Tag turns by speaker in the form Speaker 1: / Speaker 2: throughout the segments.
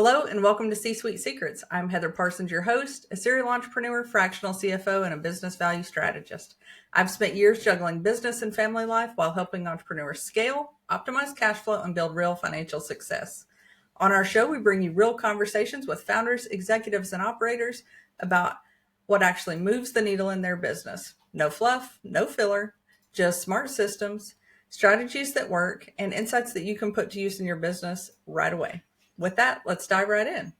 Speaker 1: Hello and welcome to C-Suite Secrets. I'm Heather Parsons, your host, a serial entrepreneur, fractional CFO, and a business value strategist. I've spent years juggling business and family life while helping entrepreneurs scale, optimize cash flow, and build real financial success. On our show, we bring you real conversations with founders, executives, and operators about what actually moves the needle in their business. No fluff, no filler, just smart systems, strategies that work, and insights that you can put to use in your business right away. With that, let's dive right in.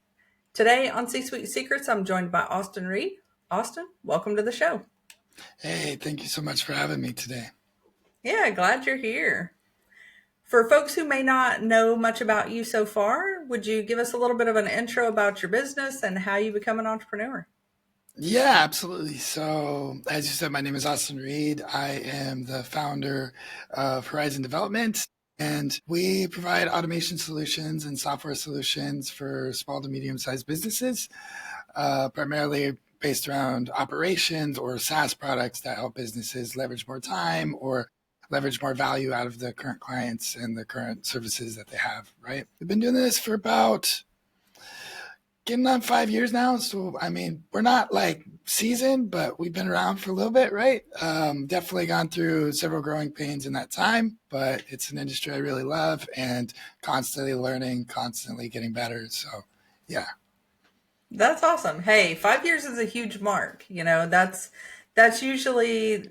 Speaker 1: Today on C-Suite Secrets, I'm joined by Austin Reed. Austin, welcome to the show.
Speaker 2: Hey, thank you so much for having me today.
Speaker 1: Yeah, glad you're here. For folks who may not know much about you so far, would you give us a little bit of an intro about your business and how you become an entrepreneur?
Speaker 2: Yeah, absolutely. So, as you said, my name is Austin Reed. I am the founder of Horizon Development, and we provide automation solutions and software solutions for small to medium-sized businesses, primarily based around operations or SaaS products that help businesses leverage more time or leverage more value out of the current clients and the current services that they have, right? We've been doing this for about getting on 5 years now. So, I mean, we're not like seasoned, but we've been around for a little bit, right? Definitely gone through several growing pains in that time, but it's an industry I really love and constantly learning, constantly getting better. So, yeah.
Speaker 1: That's awesome. Hey, 5 years is a huge mark. That's usually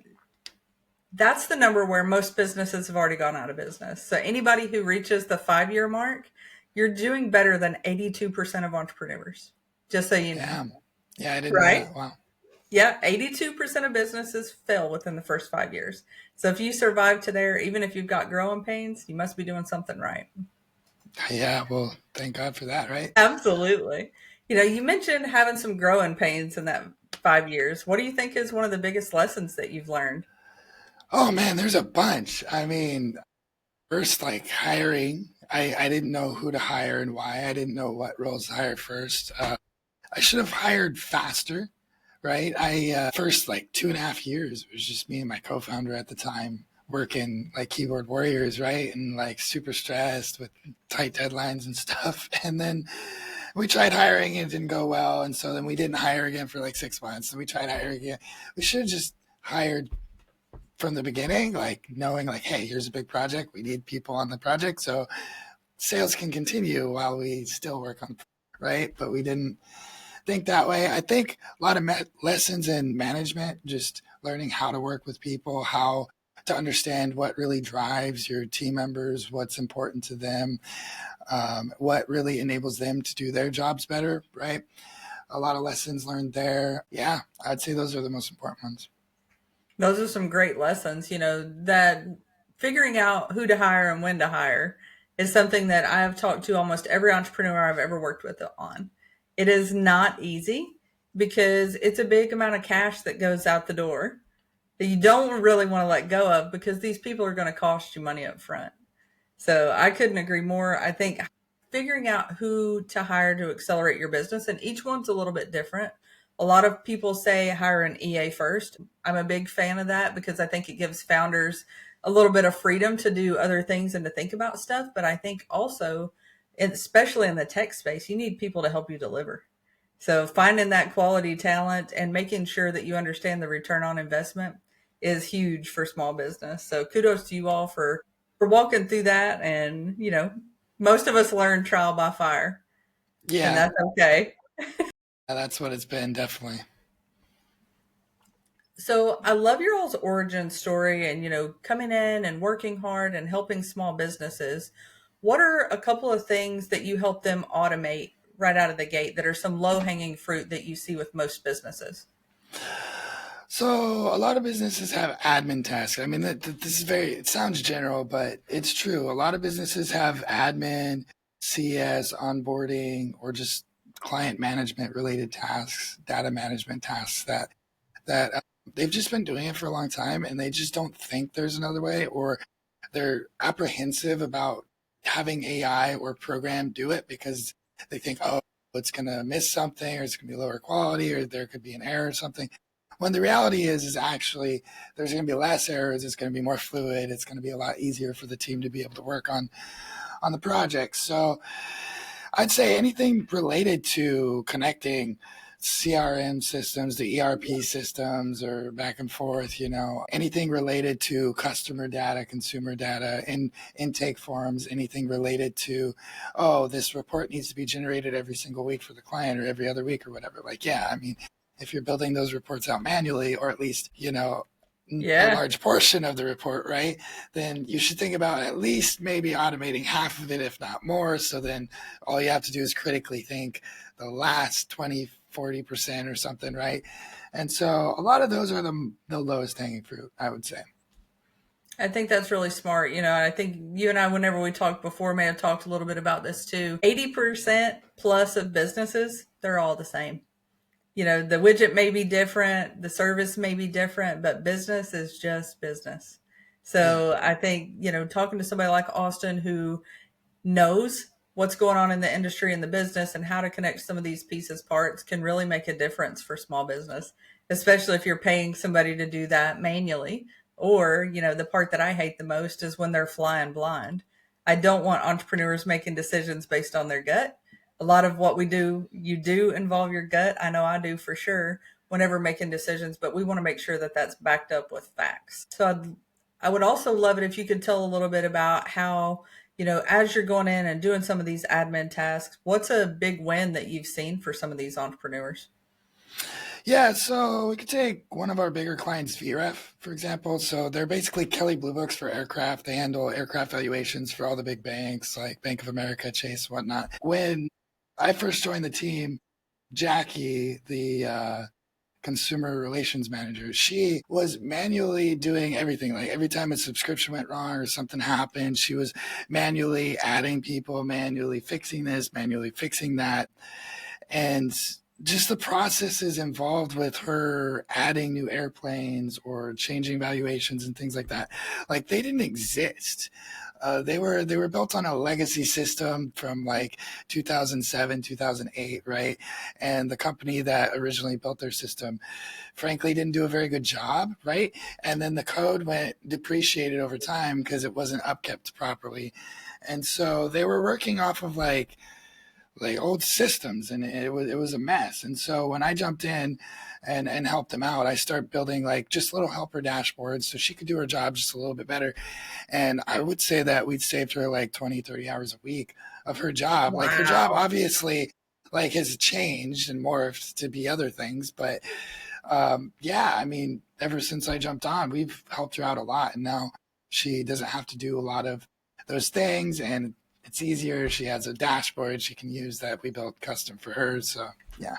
Speaker 1: that's the number where most businesses have already gone out of business. So anybody who reaches the 5 year mark, you're doing better than 82% of entrepreneurs, just so you know.
Speaker 2: Yeah. Yeah, I didn't know
Speaker 1: Right?
Speaker 2: that. Wow.
Speaker 1: Yeah, 82% of businesses fail within the first 5 years. So if you survive to there, even if you've got growing pains, you must be doing something right.
Speaker 2: Yeah, well, thank God for that, right?
Speaker 1: Absolutely. You mentioned having some growing pains in that 5 years. What do you think is one of the biggest lessons that you've learned?
Speaker 2: Oh man, there's a bunch. I mean, first, like hiring, I didn't know who to hire and why. I didn't know what roles to hire first. I should have hired faster, right? First like 2.5 years, it was just me and my co-founder at the time working like keyboard warriors, right? And like super stressed with tight deadlines and stuff. And then we tried hiring and it didn't go well. And so then we didn't hire again for like 6 months. And we tried hiring again. We should have just hired from the beginning, like knowing like, hey, here's a big project. We need people on the project. So sales can continue while we still work on, right? But we didn't think that way. I think a lot of lessons in management, just learning how to work with people, how to understand what really drives your team members, what's important to them, what really enables them to do their jobs better, right? A lot of lessons learned there. Yeah, I'd say those are the most important ones.
Speaker 1: Those are some great lessons, that figuring out who to hire and when to hire is something that I have talked to almost every entrepreneur I've ever worked with on. It is not easy because it's a big amount of cash that goes out the door that you don't really want to let go of because these people are going to cost you money up front. So I couldn't agree more. I think figuring out who to hire to accelerate your business, and each one's a little bit different. A lot of people say hire an EA first. I'm a big fan of that because I think it gives founders a little bit of freedom to do other things and to think about stuff. But I think also, especially in the tech space, you need people to help you deliver. So finding that quality talent and making sure that you understand the return on investment is huge for small business. So kudos to you all for walking through that. And, most of us learn trial by fire, and
Speaker 2: Yeah,
Speaker 1: that's okay.
Speaker 2: that's what it's been, definitely.
Speaker 1: So I love your all's origin story and, coming in and working hard and helping small businesses. What are a couple of things that you help them automate right out of the gate that are some low hanging fruit that you see with most businesses?
Speaker 2: So a lot of businesses have admin tasks. I mean, this is it sounds general, but it's true. A lot of businesses have admin, CS, onboarding, or just client management related tasks, data management tasks that they've just been doing it for a long time and they just don't think there's another way, or they're apprehensive about having AI or program do it because they think, oh, it's going to miss something or it's going to be lower quality or there could be an error or something. When the reality is actually there's going to be less errors. It's going to be more fluid. It's going to be a lot easier for the team to be able to work on the project. So I'd say anything related to connecting CRM systems, the ERP systems, or back and forth, anything related to customer data, consumer data, intake forms, anything related to, oh, this report needs to be generated every single week for the client or every other week or whatever. Like, yeah, I mean, if you're building those reports out manually, or at least, a
Speaker 1: Yeah.
Speaker 2: large portion of the report, right? Then you should think about at least maybe automating half of it, if not more. So then all you have to do is critically think the last 20, 40% or something, right? And so a lot of those are the lowest hanging fruit, I would say.
Speaker 1: I think that's really smart. I think you and I, whenever we talked before, may have talked a little bit about this too. 80% plus of businesses, they're all the same. The widget may be different, the service may be different, but business is just business.
Speaker 2: Yeah.
Speaker 1: So I think, talking to somebody like Austin who knows what's going on in the industry and the business and how to connect some of these pieces parts can really make a difference for small business, especially if you're paying somebody to do that manually. Or, the part that I hate the most is when they're flying blind. I don't want entrepreneurs making decisions based on their gut. A lot of what we do, you do involve your gut. I know I do for sure whenever making decisions, but we want to make sure that that's backed up with facts. So I would also love it if you could tell a little bit about how, as you're going in and doing some of these admin tasks, what's a big win that you've seen for some of these entrepreneurs?
Speaker 2: Yeah, so we could take one of our bigger clients, VREF, for example. So they're basically Kelly Blue Books for aircraft. They handle aircraft valuations for all the big banks like Bank of America, Chase, whatnot. When I first joined the team, Jackie, the consumer relations manager, she was manually doing everything. Like every time a subscription went wrong or something happened, she was manually adding people, manually fixing this, manually fixing that. And just the processes involved with her adding new airplanes or changing valuations and things like that, like they didn't exist. They were built on a legacy system from like 2007, 2008, right? And the company that originally built their system, frankly, didn't do a very good job, right? And then the code went depreciated over time because it wasn't upkept properly, and so they were working off of like old systems, and it was a mess. And so when I jumped in and helped them out, I started building like just little helper dashboards so she could do her job just a little bit better. And I would say that we'd saved her like 20, 30 hours a week of her job. Like her job
Speaker 1: Wow.
Speaker 2: obviously like has changed and morphed to be other things, but yeah, I mean, ever since I jumped on, we've helped her out a lot, and now she doesn't have to do a lot of those things, and it's easier. She has a dashboard she can use that we built custom for her. So yeah.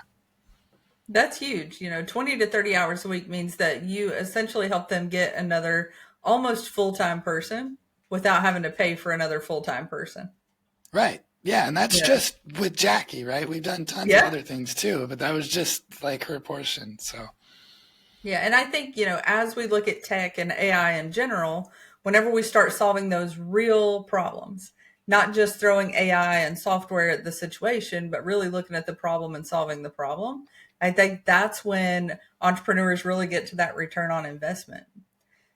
Speaker 1: That's huge. 20 to 30 hours a week means that you essentially help them get another almost full time person without having to pay for another full time person.
Speaker 2: Right. Yeah, and that's
Speaker 1: Yeah.
Speaker 2: just with Jackie, right? We've done tons of
Speaker 1: Yeah.
Speaker 2: other things too, but that was just like her portion. So
Speaker 1: Yeah, and I think, as we look at tech and AI in general, whenever we start solving those real problems, not just throwing AI and software at the situation, but really looking at the problem and solving the problem, I think that's when entrepreneurs really get to that return on investment.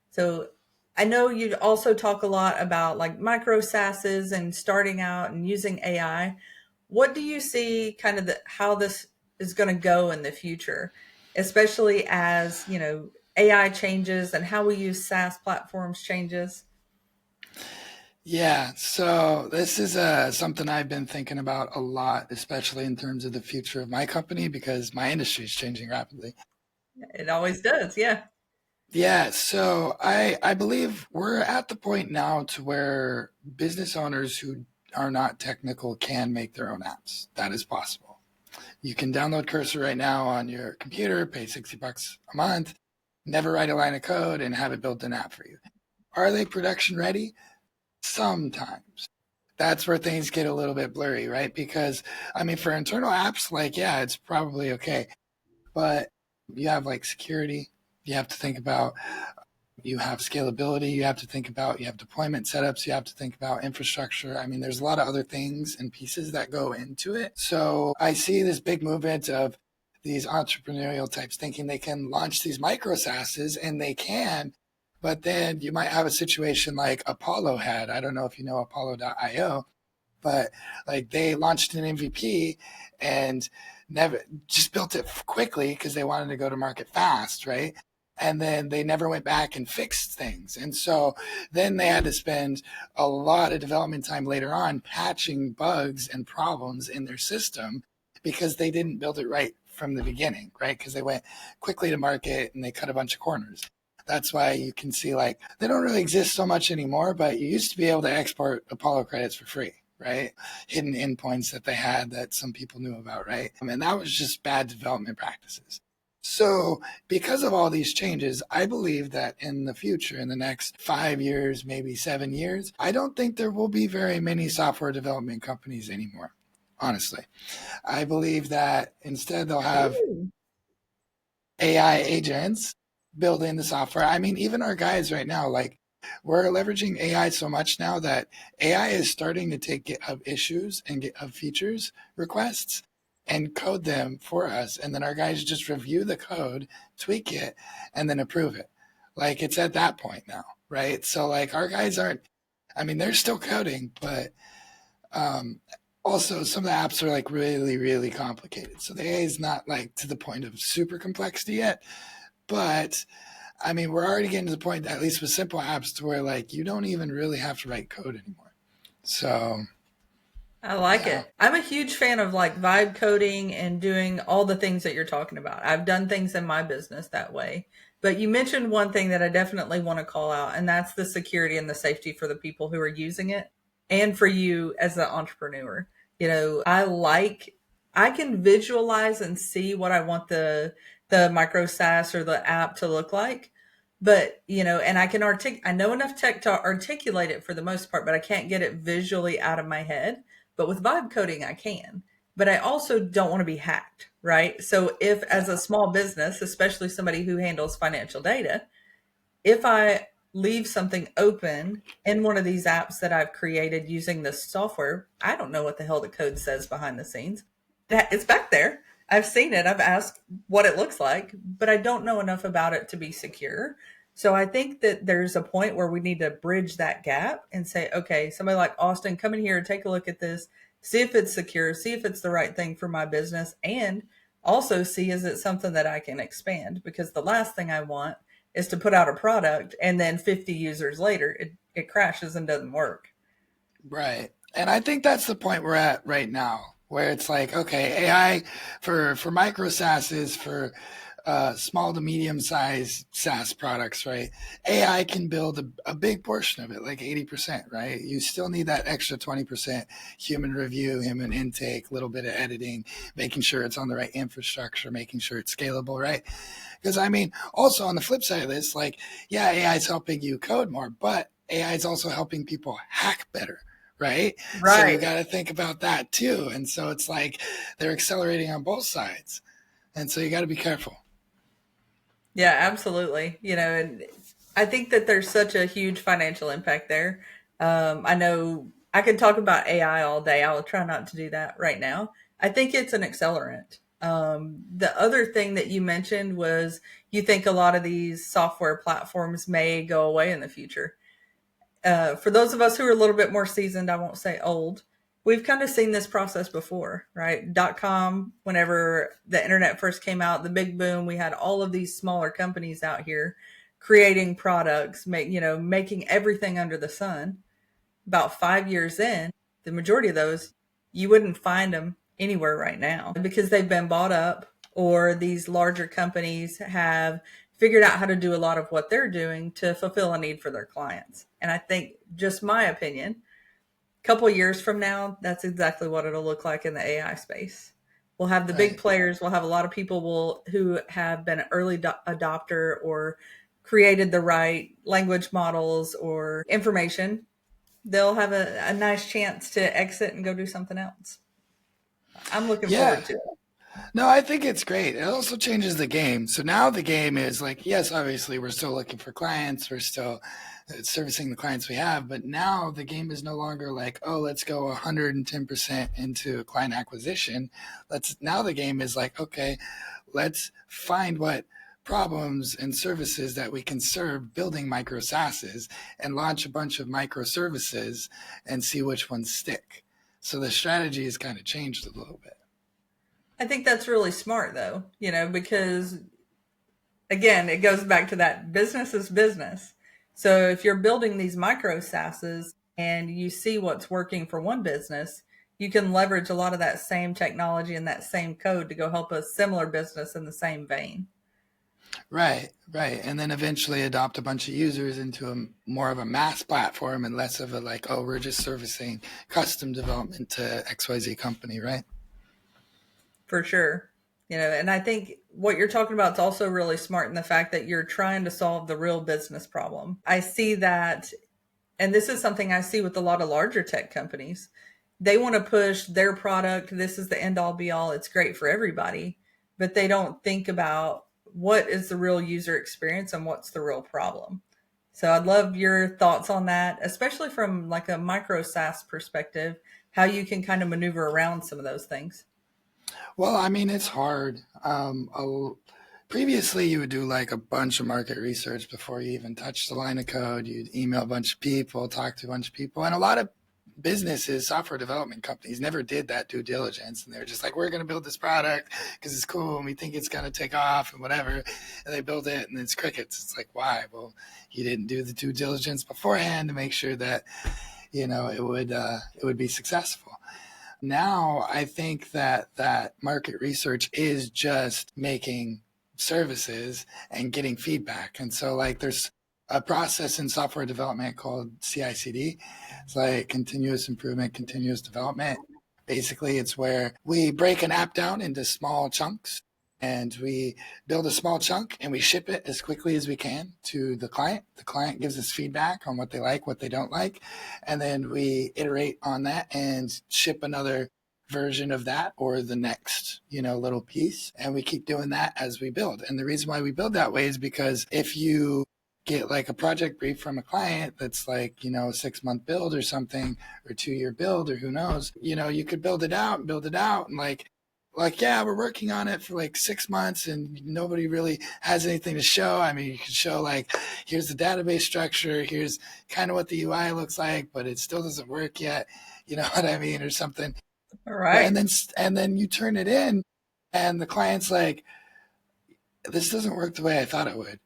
Speaker 1: So I know you also talk a lot about like micro SaaSes and starting out and using AI. What do you see kind of how this is going to go in the future, especially as, AI changes and how we use SaaS platforms changes?
Speaker 2: yeah, so this is something I've been thinking about a lot, especially in terms of the future of my company because my industry is changing rapidly.
Speaker 1: It always does. Yeah.
Speaker 2: Yeah, so I believe we're at the point now to where business owners who are not technical can make their own apps. That is possible. You can download Cursor right now on your computer, pay $60 a month, never write a line of code, and have it built an app for you. Are they production ready? Sometimes. That's where things get a little bit blurry, right? Because I mean, for internal apps, like, yeah, it's probably okay. But you have like security, you have to think about, you have scalability, you have to think about, you have deployment setups, you have to think about infrastructure. I mean, there's a lot of other things and pieces that go into it. So I see this big movement of these entrepreneurial types thinking they can launch these micro SaaSes, and they can, but then you might have a situation like Apollo had. I don't know if you know Apollo.io, but like they launched an MVP and never just built it quickly because they wanted to go to market fast, right? And then they never went back and fixed things. And so then they had to spend a lot of development time later on patching bugs and problems in their system because they didn't build it right from the beginning, right? Because they went quickly to market and they cut a bunch of corners. That's why you can see like they don't really exist so much anymore, but you used to be able to export Apollo credits for free, right? Hidden endpoints that they had that some people knew about, right? And that was just bad development practices. So because of all these changes, I believe that in the future, in the next 5 years, maybe 7 years, I don't think there will be very many software development companies anymore. Honestly, I believe that instead they'll have
Speaker 1: Ooh.
Speaker 2: AI agents building the software. I mean, even our guys right now, like we're leveraging AI so much now that AI is starting to take GitHub issues and GitHub features requests and code them for us. And then our guys just review the code, tweak it, and then approve it. Like it's at that point now, right? So like our guys aren't, I mean, they're still coding, but um, also some of the apps are like really, really complicated. So the AI is not like to the point of super complexity yet, but I mean, we're already getting to the point, at least with simple apps, to where like you don't even really have to write code anymore. So
Speaker 1: I like
Speaker 2: yeah,
Speaker 1: it. I'm a huge fan of like vibe coding and doing all the things that you're talking about. I've done things in my business that way. But you mentioned one thing that I definitely want to call out, and that's the security and the safety for the people who are using it and for you as an entrepreneur. I can visualize and see what I want the micro SaaS or the app to look like. But, and I know enough tech to articulate it for the most part, but I can't get it visually out of my head. But with vibe coding, I can. But I also don't want to be hacked, right? So if as a small business, especially somebody who handles financial data, if I leave something open in one of these apps that I've created using this software, I don't know what the hell the code says behind the scenes. It's back there. I've seen it. I've asked what it looks like, but I don't know enough about it to be secure. So I think that there's a point where we need to bridge that gap and say, okay, somebody like Austin, come in here and take a look at this, see if it's secure, see if it's the right thing for my business, and also see is it something that I can expand? Because the last thing I want is to put out a product and then 50 users later it crashes and doesn't work.
Speaker 2: right. And I think that's the point we're at right now, where it's like, okay, AI for micro SaaSes, for small to medium sized SaaS products, right? AI can build a big portion of it, like 80%, right? You still need that extra 20% human review, human intake, a little bit of editing, making sure it's on the right infrastructure, making sure it's scalable, right? Because I mean, also on the flip side of this, like, yeah, AI is helping you code more, but AI is also helping people hack better. Right. So you
Speaker 1: Right.
Speaker 2: got to think about that too. And so it's like they're accelerating on both sides. And so you got to be careful.
Speaker 1: Yeah, absolutely. And I think that there's such a huge financial impact there. I know I could talk about AI all day. I will try not to do that right now. I think it's an accelerant. The other thing that you mentioned was you think a lot of these software platforms may go away in the future. For those of us who are a little bit more seasoned, I won't say old, we've kind of seen this process before, right? .com, whenever the internet first came out, the big boom, we had all of these smaller companies out here creating products, making everything under the sun. About 5 years in, the majority of those, you wouldn't find them anywhere right now because they've been bought up or these larger companies have figured out how to do a lot of what they're doing to fulfill a need for their clients. And I think, just my opinion, a couple of years from now, that's exactly what it'll look like in the AI space. We'll have the big
Speaker 2: Right.
Speaker 1: players, we'll have a lot of people who have been an early adopter or created the right language models or information. They'll have a nice chance to exit and go do something else. I'm looking
Speaker 2: Yeah.
Speaker 1: forward to it.
Speaker 2: No, I think it's great. It also changes the game. So now the game is like, yes, obviously we're still looking for clients. We're still servicing the clients we have. But now the game is no longer like, oh, let's go 110% into client acquisition. Now the game is like, okay, let's find what problems and services that we can serve building micro SaaSes and launch a bunch of microservices and see which ones stick. So the strategy has kind of changed a little bit.
Speaker 1: I think that's really smart though, because again, it goes back to that business is business. So if you're building these micro SaaSes and you see what's working for one business, you can leverage a lot of that same technology and that same code to go help a similar business in the same vein.
Speaker 2: Right, right. And then eventually adopt a bunch of users into a more of a mass platform and less of a like, oh, we're just servicing custom development to XYZ company, right?
Speaker 1: For sure. And I think what you're talking about is also really smart in the fact that you're trying to solve the real business problem. I see that, and this is something I see with a lot of larger tech companies. They want to push their product. This is the end all be all. It's great for everybody, but they don't think about what is the real user experience and what's the real problem. So I'd love your thoughts on that, especially from like a micro SaaS perspective, how you can kind of maneuver around some of those things.
Speaker 2: Well, I mean, it's hard. Previously, you would do like a bunch of market research before you even touch the line of code. You'd email a bunch of people, talk to a bunch of people, and a lot of businesses, software development companies, never did that due diligence, and they're just like, "We're going to build this product because it's cool and we think it's going to take off and whatever." And they build it, and it's crickets. It's like, why? Well, you didn't do the due diligence beforehand to make sure that it would be successful. Now I think that market research is just making services and getting feedback. And so like there's a process in software development called CI/CD. It's like continuous improvement, continuous development. Basically, it's where we break an app down into small chunks and we build a small chunk and we ship it as quickly as we can to the client. The client gives us feedback on what they like, what they don't like, and then we iterate on that and ship another version of that or the next, little piece. And we keep doing that as we build. And the reason why we build that way is because if you get like a project brief from a client that's like, a 6-month build or something, or 2-year build, or who knows, you could build it out and like, yeah, we're working on it for like 6 months and nobody really has anything to show. I mean, you can show like, here's the database structure, here's kind of what the UI looks like, but it still doesn't work yet. You know what I mean? Or something.
Speaker 1: All
Speaker 2: But
Speaker 1: right.
Speaker 2: and then you turn it in and the client's like, this doesn't work the way I thought it would,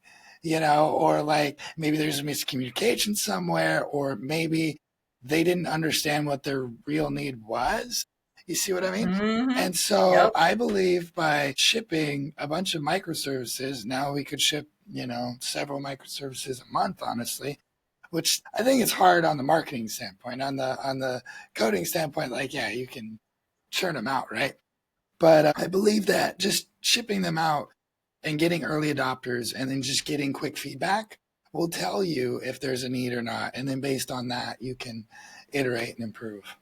Speaker 2: or like maybe there's a miscommunication somewhere, or maybe they didn't understand what their real need was. You see what I mean?
Speaker 1: Mm-hmm.
Speaker 2: And so
Speaker 1: Yep.
Speaker 2: I believe by shipping a bunch of microservices, now we could ship, several microservices a month, honestly, which I think is hard on the marketing standpoint. On the coding standpoint, like, yeah, you can churn them out, right? But I believe that just shipping them out and getting early adopters and then just getting quick feedback will tell you if there's a need or not. And then based on that, you can iterate and improve.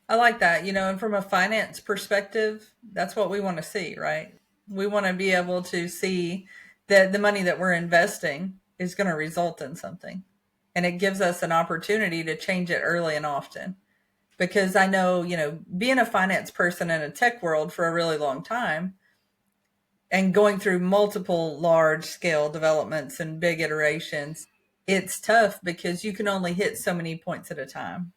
Speaker 1: I like that. And from a finance perspective, that's what we want to see, right? We want to be able to see that the money that we're investing is going to result in something. And it gives us an opportunity to change it early and often. Because I know, being a finance person in a tech world for a really long time and going through multiple large scale developments and big iterations, it's tough because you can only hit so many points at a time.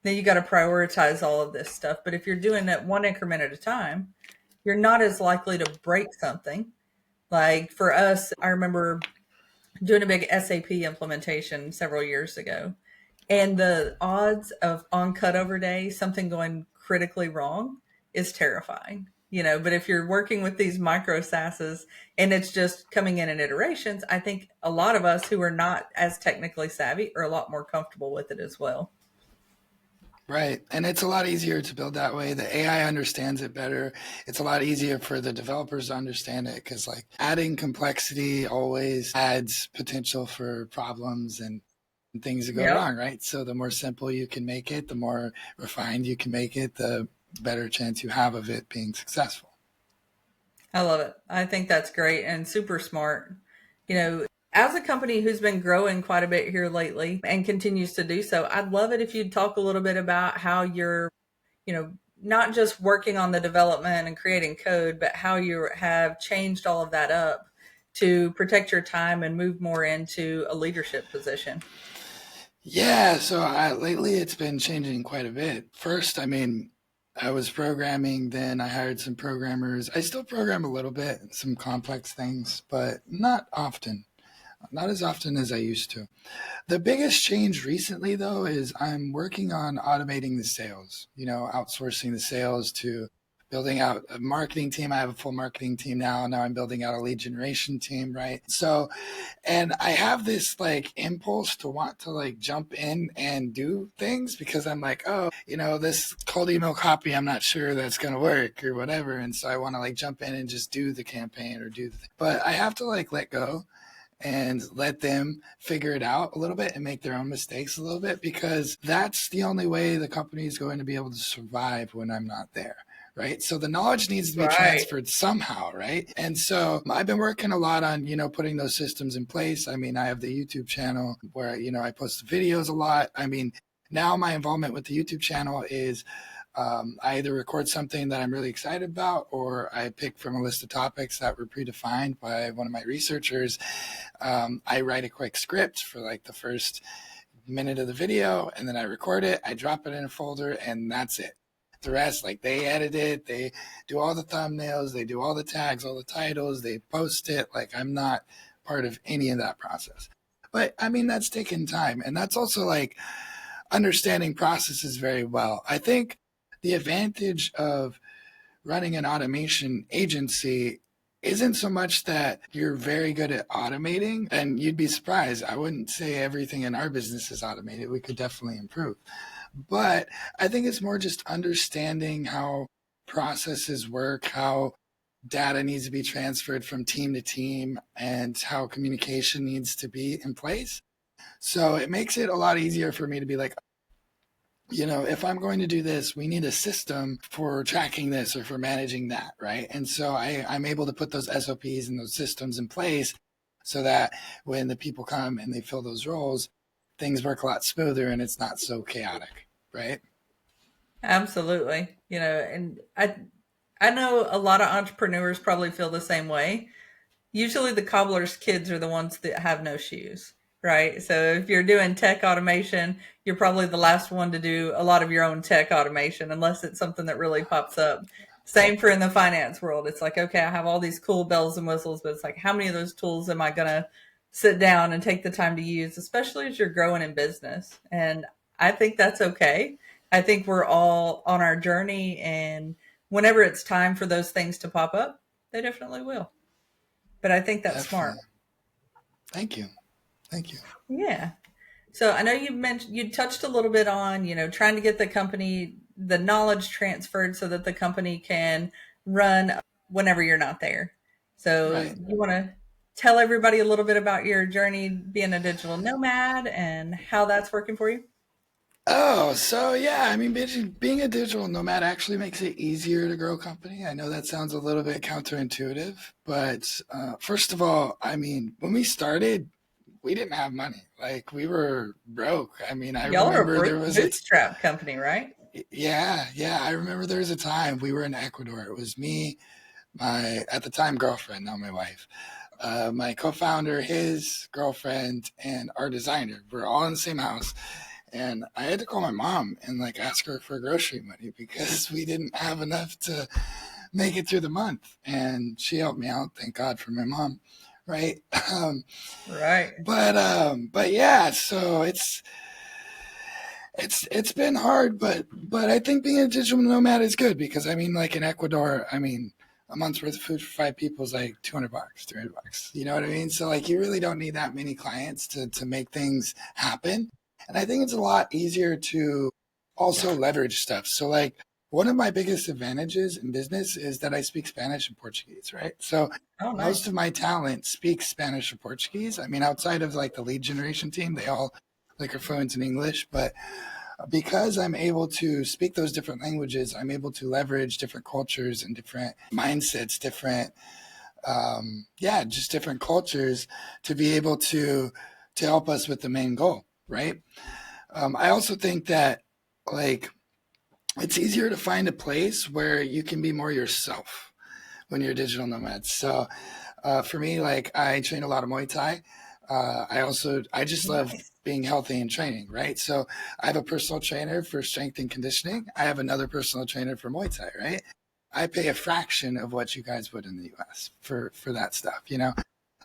Speaker 1: Then you got to prioritize all of this stuff. But if you're doing it one increment at a time, you're not as likely to break something. Like for us, I remember doing a big SAP implementation several years ago. And the odds of on cutover day, something going critically wrong is terrifying. But if you're working with these micro SaaSes and it's just coming in iterations, I think a lot of us who are not as technically savvy are a lot more comfortable with it as well.
Speaker 2: Right. And it's a lot easier to build that way. The AI understands it better. It's a lot easier for the developers to understand it because, like, adding complexity always adds potential for problems and things that go
Speaker 1: Yep.
Speaker 2: wrong, right? So the more simple you can make it, the more refined you can make it, the better chance you have of it being successful.
Speaker 1: I love it. I think that's great and super smart. As a company who's been growing quite a bit here lately and continues to do so, I'd love it if you'd talk a little bit about how you're, not just working on the development and creating code, but how you have changed all of that up to protect your time and move more into a leadership position.
Speaker 2: Yeah, so lately it's been changing quite a bit. First, I mean, I was programming, then I hired some programmers. I still program a little bit, some complex things, but not often, not as often as I used to. The biggest change recently, though, is I'm working on automating the sales, outsourcing the sales to building out a marketing team. I have a full marketing team now. Now I'm building out a lead generation team, right? So, and I have this like impulse to want to like jump in and do things because I'm like, oh, this cold email copy, I'm not sure that's going to work or whatever. And so I want to like jump in and just do the campaign or do the thing. But I have to like let go and let them figure it out a little bit and make their own mistakes a little bit because that's the only way the company is going to be able to survive when I'm not there. Right. So the knowledge needs to be
Speaker 1: Right.
Speaker 2: transferred somehow. Right. And so I've been working a lot on, putting those systems in place. I mean, I have the YouTube channel where, I post videos a lot. I mean, now my involvement with the YouTube channel is I either record something that I'm really excited about or I pick from a list of topics that were predefined by one of my researchers. I write a quick script for like the first minute of the video and then I record it, I drop it in a folder, and that's it. The rest, like they edit it, they do all the thumbnails, they do all the tags, all the titles, they post it. Like I'm not part of any of that process. But I mean, that's taking time. And that's also like understanding processes very well. I think the advantage of running an automation agency isn't so much that you're very good at automating, and you'd be surprised. I wouldn't say everything in our business is automated. We could definitely improve. But I think it's more just understanding how processes work, how data needs to be transferred from team to team, and how communication needs to be in place. So it makes it a lot easier for me to be like, if I'm going to do this, we need a system for tracking this or for managing that, right? And so I'm able to put those SOPs and those systems in place so that when the people come and they fill those roles, things work a lot smoother and it's not so chaotic, right?
Speaker 1: Absolutely. And I know a lot of entrepreneurs probably feel the same way. Usually the cobbler's kids are the ones that have no shoes, right? So if you're doing tech automation, you're probably the last one to do a lot of your own tech automation unless it's something that really pops up. Same for in the finance world. It's like, okay, I have all these cool bells and whistles, but it's like, how many of those tools am I going to sit down and take the time to use, especially as you're growing in business? And I think that's okay. I think we're all on our journey, and whenever it's time for those things to pop up, they definitely will. But I think that's smart.
Speaker 2: Definitely. Thank you. Thank you.
Speaker 1: Yeah. So I know you mentioned you touched a little bit on, trying to get the knowledge transferred so that the company can run whenever you're not there. So
Speaker 2: Right.
Speaker 1: you want to tell everybody a little bit about your journey being a digital nomad and how that's working for you?
Speaker 2: Oh, so yeah, I mean, being a digital nomad actually makes it easier to grow a company. I know that sounds a little bit counterintuitive, but first of all, I mean, when we started, we didn't have money. Like we were broke. I mean, I
Speaker 1: Y'all are
Speaker 2: remember
Speaker 1: a
Speaker 2: there was a
Speaker 1: bootstrap company, right?
Speaker 2: yeah. I remember there was a time we were in Ecuador. It was me, my at the time girlfriend, now my wife, my co-founder, his girlfriend, and our designer. We're all in the same house, and I had to call my mom and like ask her for grocery money because we didn't have enough to make it through the month. And she helped me out. Thank God for my mom, right? Um,
Speaker 1: Right.
Speaker 2: but yeah, so it's been hard, but I think being a digital nomad is good because I mean, like in Ecuador, I mean, a month's worth of food for 5 people is like $200, $300. You know what I mean? So like, you really don't need that many clients to make things happen. And I think it's a lot easier to also leverage stuff. So like, one of my biggest advantages in business is that I speak Spanish and Portuguese, right? So
Speaker 1: Oh,
Speaker 2: most of
Speaker 1: nice.
Speaker 2: my talent speaks Spanish or Portuguese. I mean, outside of like the lead generation team, they all like are fluent in English, but because I'm able to speak those different languages, I'm able to leverage different cultures and different mindsets, just different cultures to be able to help us with the main goal, right? I also think that like it's easier to find a place where you can be more yourself when you're a digital nomad. So for me, like I train a lot of Muay Thai. I just love
Speaker 1: Nice.
Speaker 2: being healthy and training, right? So I have a personal trainer for strength and conditioning. I have another personal trainer for Muay Thai, right? I pay a fraction of what you guys would in the US for that stuff, you know?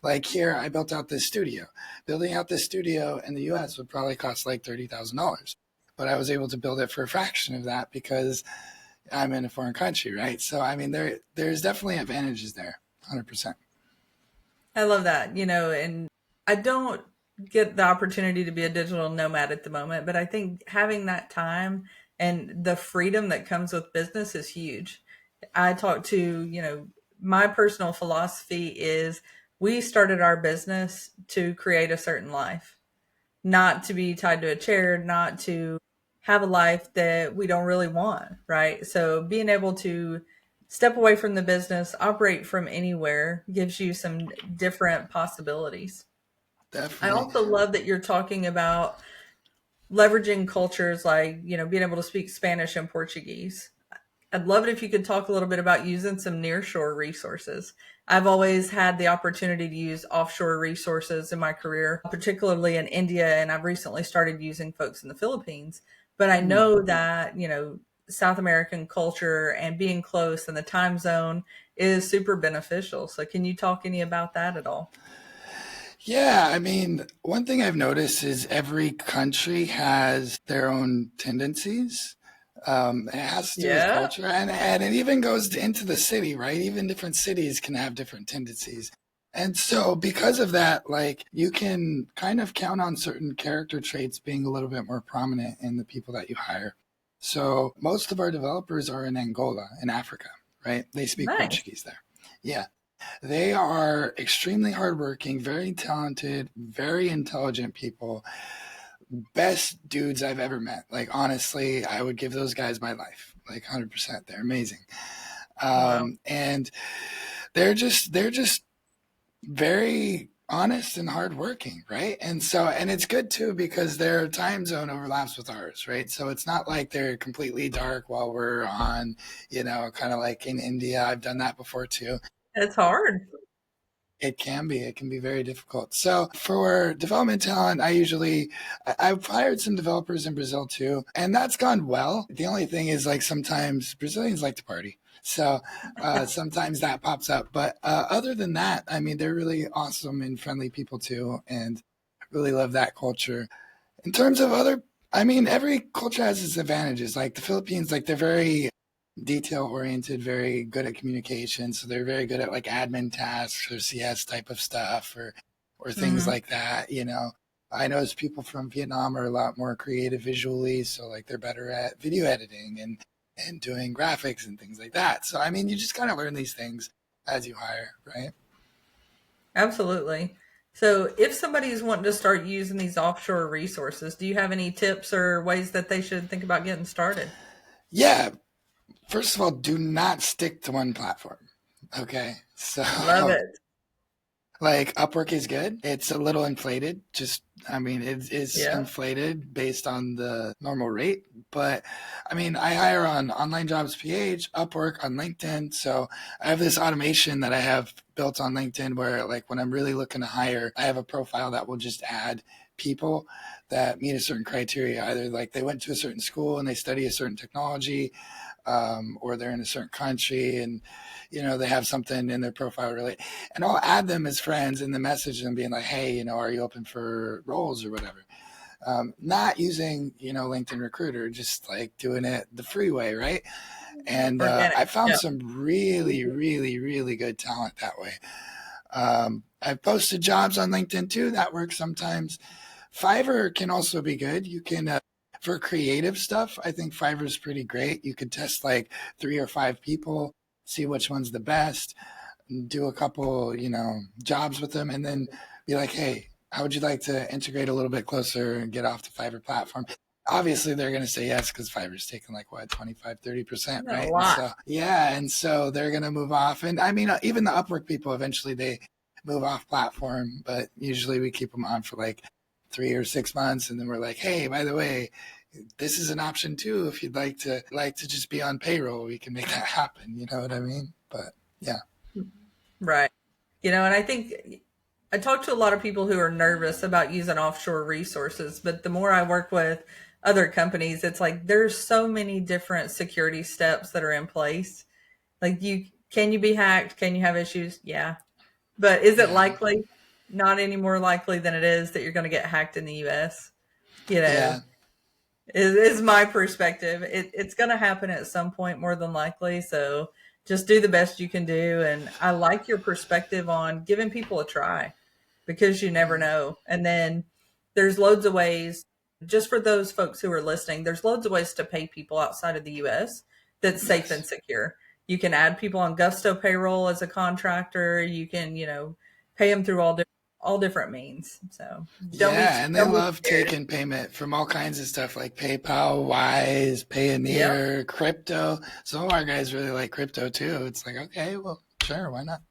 Speaker 2: Like here, I built out this studio. Building out this studio in the US would probably cost like $30,000. But I was able to build it for a fraction of that because I'm in a foreign country, right? So I mean there's definitely advantages there, 100%.
Speaker 1: I love that, and I don't get the opportunity to be a digital nomad at the moment, but I think having that time and the freedom that comes with business is huge. I talk to, my personal philosophy is we started our business to create a certain life, not to be tied to a chair, not to have a life that we don't really want, right? So being able to step away from the business, operate from anywhere gives you some different possibilities. I
Speaker 2: Definitely.
Speaker 1: also love that you're talking about leveraging cultures like, being able to speak Spanish and Portuguese. I'd love it if you could talk a little bit about using some nearshore resources. I've always had the opportunity to use offshore resources in my career, particularly in India, and I've recently started using folks in the Philippines. But I
Speaker 2: Hmm.
Speaker 1: know that, South American culture and being close and the time zone is super beneficial. So can you talk any about that at all?
Speaker 2: Yeah, I mean, one thing I've noticed is every country has their own tendencies. It has to do with
Speaker 1: Yeah,
Speaker 2: culture, and it even goes into the city, right? Even different cities can have different tendencies. And so, because of that, like you can kind of count on certain character traits being a little bit more prominent in the people that you hire. So, most of our developers are in Angola, in Africa, right? They speak
Speaker 1: nice.
Speaker 2: Portuguese there. Yeah. They are extremely hardworking, very talented, very intelligent people. Best dudes I've ever met. Like honestly, I would give those guys my life. Like 100%. They're amazing.
Speaker 1: Wow.
Speaker 2: And they're just very honest and hardworking, right? And so and it's good too because their time zone overlaps with ours, right? So it's not like they're completely dark while we're on, kind of like in India. I've done that before too.
Speaker 1: It's hard.
Speaker 2: It can be. It can be very difficult. So for development talent, I've hired some developers in Brazil too, and that's gone well. The only thing is like sometimes Brazilians like to party. So sometimes that pops up. But other than that, I mean, they're really awesome and friendly people too, and really love that culture. In terms of I mean, every culture has its advantages. Like the Philippines, like they're very detail oriented, very good at communication. So they're very good at like admin tasks or CS type of stuff or things
Speaker 1: Hmm.
Speaker 2: like that. I notice people from Vietnam are a lot more creative visually, so like they're better at video editing and doing graphics and things like that. So I mean, you just kind of learn these things as you hire, right?
Speaker 1: Absolutely. So, if somebody's wanting to start using these offshore resources, do you have any tips or ways that they should think about getting started?
Speaker 2: Yeah. First of all, do not stick to one platform. Okay. So
Speaker 1: Love it.
Speaker 2: like Upwork is good. It's a little inflated. I mean, it's
Speaker 1: Yeah.
Speaker 2: inflated based on the normal rate. But I mean, I hire on Online Jobs PH, Upwork, on LinkedIn. So I have this automation that I have built on LinkedIn where, like, when I'm really looking to hire, I have a profile that will just add people that meet a certain criteria. Either like they went to a certain school and they study a certain technology, or they're in a certain country and they have something in their profile really, and I'll add them as friends in the message and being like, hey, are you open for roles or whatever. Not using LinkedIn Recruiter, just like doing it the free way, right? And
Speaker 1: Organic.
Speaker 2: I found
Speaker 1: Yeah.
Speaker 2: some really, really, really good talent that way. I've posted jobs on LinkedIn too. That works sometimes. Fiverr can also be good. You can, for creative stuff, I think Fiverr is pretty great. You could test like 3 or 5 people, see which one's the best, do a couple, jobs with them, and then be like, hey, how would you like to integrate a little bit closer and get off the Fiverr platform? Obviously, they're going to say yes because Fiverr's taking like what, 25, 30%,
Speaker 1: A
Speaker 2: right? And
Speaker 1: lot.
Speaker 2: so, yeah. And so they're going to move off. And I mean, even the Upwork people eventually they move off platform, but usually we keep them on for like 3 or 6 months. And then we're like, hey, by the way, this is an option too. If you'd like to just be on payroll, we can make that happen. You know what I mean? But yeah.
Speaker 1: Right. And I think I talk to a lot of people who are nervous about using offshore resources, but the more I work with other companies, it's like there's so many different security steps that are in place. Like can you be hacked? Can you have issues? Yeah. But is it
Speaker 2: Yeah.
Speaker 1: likely? Not any more likely than it is that you're going to get hacked in the US. You know,
Speaker 2: Yeah.
Speaker 1: is my perspective. It's going to happen at some point, more than likely. So just do the best you can do. And I like your perspective on giving people a try because you never know. And then there's loads of ways, just for those folks who are listening, there's loads of ways to pay people outside of the US that's safe and
Speaker 2: Yes.
Speaker 1: secure. You can add people on Gusto payroll as a contractor. You can, pay them through all different means. So
Speaker 2: Yeah, and they
Speaker 1: don't be
Speaker 2: love
Speaker 1: scared.
Speaker 2: taking payment from all kinds of stuff like PayPal, Wise,
Speaker 1: Yep.
Speaker 2: Payoneer, crypto. Some of our guys really like crypto too. It's like, okay, well, sure, why not?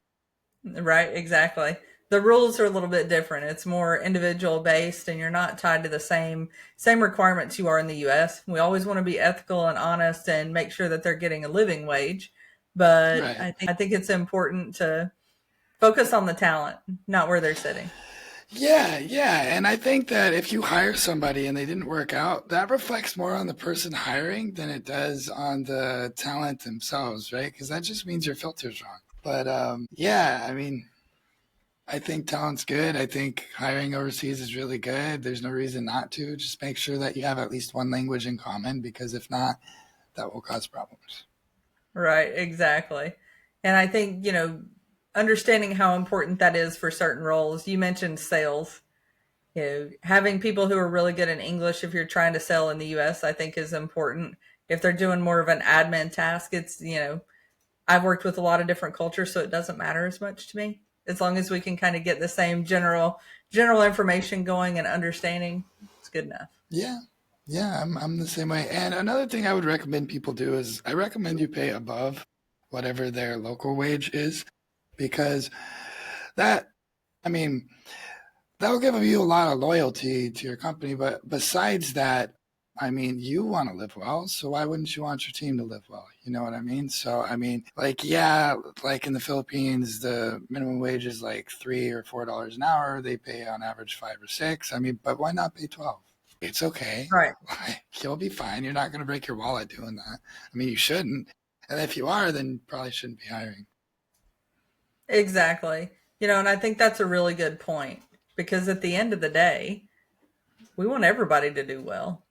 Speaker 1: Right, exactly. The rules are a little bit different. It's more individual based and you're not tied to the same requirements you are in the US. We always want to be ethical and honest and make sure that they're getting a living wage, but
Speaker 2: Right.
Speaker 1: I think it's important to focus on the talent, not where they're sitting.
Speaker 2: Yeah, yeah. And I think that if you hire somebody and they didn't work out, that reflects more on the person hiring than it does on the talent themselves, right? Because that just means your filter's wrong. But yeah, I mean, I think talent's good. I think hiring overseas is really good. There's no reason not to. Just make sure that you have at least one language in common because if not, that will cause problems.
Speaker 1: Right, exactly. And I think, understanding how important that is for certain roles. You mentioned sales. Having people who are really good in English if you're trying to sell in the US, I think is important. If they're doing more of an admin task, I've worked with a lot of different cultures, so it doesn't matter as much to me. As long as we can kind of get the same general information going and understanding, it's good enough.
Speaker 2: Yeah. Yeah, I'm the same way. And another thing I would recommend people do is I recommend you pay above whatever their local wage is because that, I mean, that'll give you a lot of loyalty to your company. But besides that, I mean, you want to live well, so why wouldn't you want your team to live well? You know what I mean? So, I mean, like, yeah, like in the Philippines, the minimum wage is like $3 or $4 an hour. They pay on average 5 or 6. I mean, but why not pay 12? It's okay.
Speaker 1: Right.
Speaker 2: You'll be fine. You're not going to break your wallet doing that. I mean, you shouldn't. And if you are, then you probably shouldn't be hiring.
Speaker 1: Exactly. And I think that's a really good point because at the end of the day, we want everybody to do well.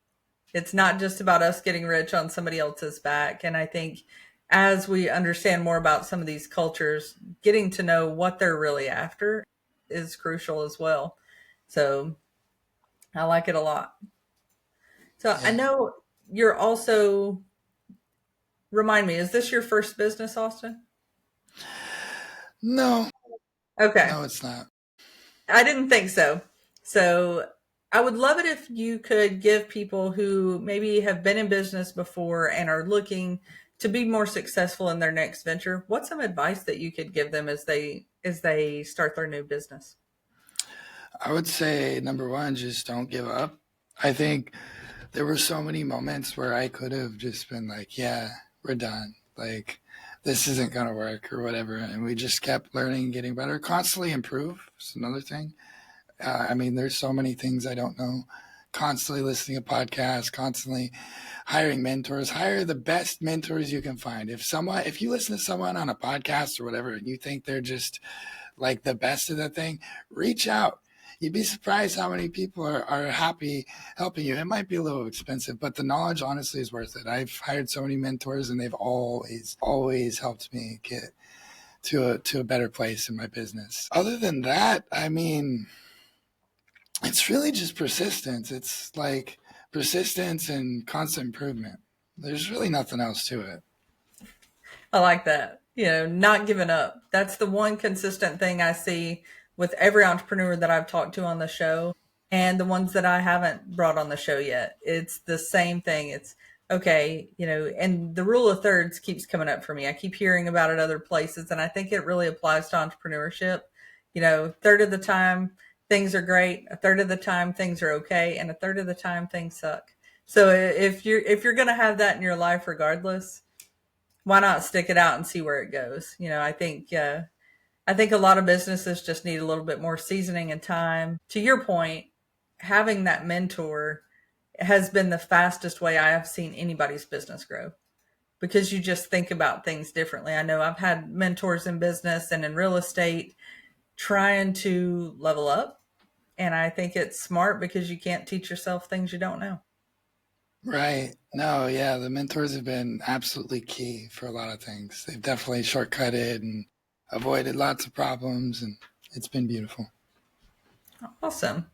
Speaker 1: It's not just about us getting rich on somebody else's back. And I think as we understand more about some of these cultures, getting to know what they're really after is crucial as well. So I like it a lot. So I
Speaker 2: Yeah.
Speaker 1: know you're also, remind me, is this your first business, Austin?
Speaker 2: No,
Speaker 1: Okay.
Speaker 2: no, it's not.
Speaker 1: I didn't think so. So I would love it if you could give people who maybe have been in business before and are looking to be more successful in their next venture. What's some advice that you could give them as they start their new business?
Speaker 2: I would say number one, just don't give up. I think there were so many moments where I could have just been like, yeah, we're done. Like, this isn't going to work or whatever. And we just kept learning and getting better. Constantly improve is another thing. I mean, there's so many things I don't know. Constantly listening to podcasts, constantly hiring mentors. Hire the best mentors you can find. If you listen to someone on a podcast or whatever, and you think they're just like the best of the thing, reach out. You'd be surprised how many people are happy helping you. It might be a little expensive, but the knowledge honestly is worth it. I've hired so many mentors and they've always helped me get to a better place in my business. Other than that, I mean, it's really just persistence. It's like persistence and constant improvement. There's really nothing else to it.
Speaker 1: I like that. Not giving up. That's the one consistent thing I see with every entrepreneur that I've talked to on the show and the ones that I haven't brought on the show yet. It's the same thing. It's okay, and the rule of thirds keeps coming up for me. I keep hearing about it other places, and I think it really applies to entrepreneurship. Third of the time things are great, a third of the time things are okay, and a third of the time things suck. So if you're going to have that in your life regardless, why not stick it out and see where it goes? I think I think a lot of businesses just need a little bit more seasoning and time. To your point, having that mentor has been the fastest way I have seen anybody's business grow because you just think about things differently. I know I've had mentors in business and in real estate trying to level up. And I think it's smart because you can't teach yourself things you don't know.
Speaker 2: Right. No, yeah, the mentors have been absolutely key for a lot of things. They've definitely shortcutted and avoided lots of problems, and it's been beautiful.
Speaker 1: Awesome.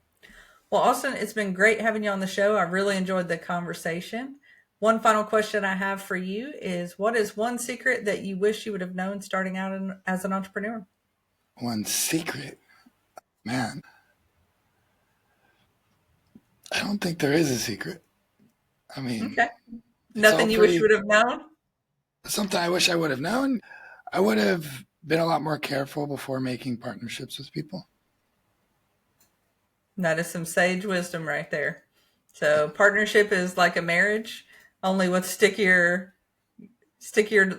Speaker 1: Well, Austin, it's been great having you on the show. I really enjoyed the conversation. One final question I have for you is what is one secret that you wish you would have known starting out as an entrepreneur?
Speaker 2: One secret, man, I don't think there is a secret. I mean,
Speaker 1: Okay.
Speaker 2: it's all
Speaker 1: Nothing you wish you
Speaker 2: pretty,
Speaker 1: would have known?
Speaker 2: something I wish I would have known. I would have been a lot more careful before making partnerships with people.
Speaker 1: That is some sage wisdom right there. So partnership is like a marriage, only with stickier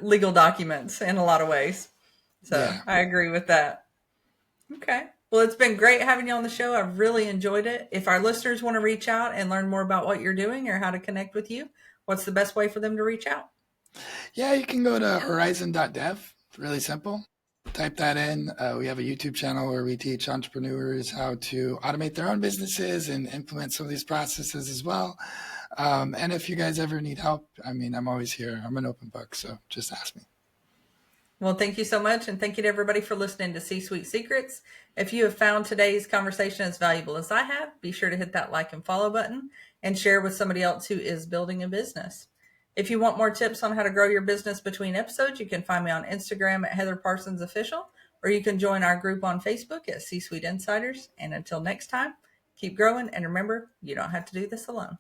Speaker 1: legal documents in a lot of ways. So
Speaker 2: Yeah.
Speaker 1: I agree with that. Okay. Well, it's been great having you on the show. I've really enjoyed it. If our listeners want to reach out and learn more about what you're doing or how to connect with you, what's the best way for them to reach out?
Speaker 2: Yeah, you can go to horizon.dev. It's really simple. Type that in. We have a YouTube channel where we teach entrepreneurs how to automate their own businesses and implement some of these processes as well. And if you guys ever need help, I mean, I'm always here. I'm an open book, so just ask me.
Speaker 1: Well, thank you so much. And thank you to everybody for listening to C Suite Secrets. If you have found today's conversation as valuable as I have, be sure to hit that like and follow button and share with somebody else who is building a business. If you want more tips on how to grow your business between episodes, you can find me on Instagram at Heather Parsons Official, or you can join our group on Facebook at C Suite Insiders. And until next time, keep growing. And remember, you don't have to do this alone.